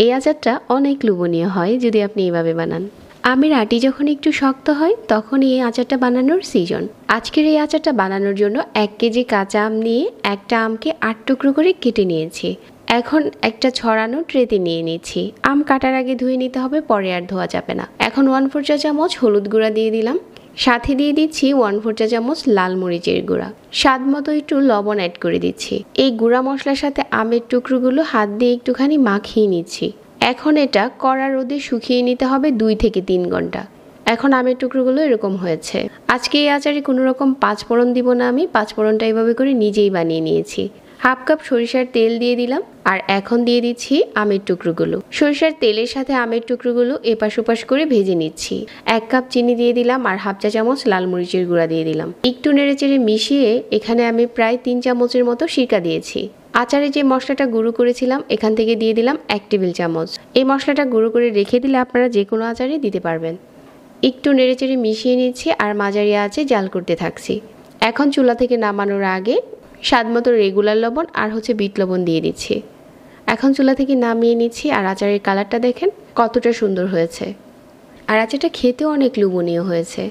এই আচারটা অনেক লোভনীয় হয় যদি আপনি এভাবে বানান। আমের আটি যখন একটু শক্ত হয় তখন এই আচারটা বানানোর সিজন। আজকের এই আচারটা বানানোর জন্য 1 কেজি কাঁচা আম নিয়ে একটা আমকে 8 টুকরো করে কেটে নিয়েছি। এখন একটা ছড়ানো ট্রেতে নিয়ে নিচ্ছি। আম কাটার আগে ধুয়ে নিতে হবে, পরে আর ধোয়া যাবে না। এখন 1/4 চা চামচ হলুদ গুঁড়া দিয়ে দিলাম, সাথে দিয়ে দিচ্ছি 1/4 চা চামচ লাল মরিচের গুঁড়া, স্বাদ মতো একটু লবণ অ্যাড করে দিচ্ছি। এই গুঁড়া মশলার সাথে আমের টুকরোগুলো হাত দিয়ে একটুখানি মাখিয়ে নিচ্ছি। এখন এটা কড়া রোদে শুকিয়ে নিতে হবে 2 থেকে 3 ঘন্টা। এখন আমের টুকরোগুলো এরকম হয়েছে। আজকে এই আচারে কোনো রকম 5 ফোড়ন দিব না, আমি 5 ফোড়নটা এইভাবে করে নিজেই বানিয়ে নিয়েছি। হাফ কাপ সরিষার তেল দিয়ে দিলাম, আর এখন দিয়ে দিচ্ছি আমের টুকরোগুলো। সরিষার তেলের সাথে আমের টুকরোগুলো এপাশ ওপাশ করে ভেজে নিচ্ছি। 1 কাপ চিনি দিয়ে দিলাম, আর হাফ চা চামচ লাল মরিচের গুঁড়া দিয়ে দিলাম। একটু নেড়েচেড়ে মিশিয়ে এখানে আমি প্রায় 3 চামচের মতো সিরকা দিয়েছি। আচারে যে মশলাটা গুঁড়ো করেছিলাম এখান থেকে দিয়ে দিলাম 1 টেবিল চামচ। এই মশলাটা গুঁড়ো করে রেখে দিলে আপনারা যে কোনো আচারে দিতে পারবেন। একটু নেড়েচেড়ে মিশিয়ে নিচ্ছি আর মাঝারি আঁচে জাল করতে থাকছি। এখন চুলা থেকে নামানোর আগে স্বাদ মতো রেগুলার লবণ আর বিট লবণ দিয়ে দিচ্ছি। এখন চুলা থেকে নামিয়ে নিচ্ছি, আর আচারের কালারটা দেখেন কতটা সুন্দর হয়েছে। আর আচারটা খেতেও অনেক লোভনীয় হয়েছে।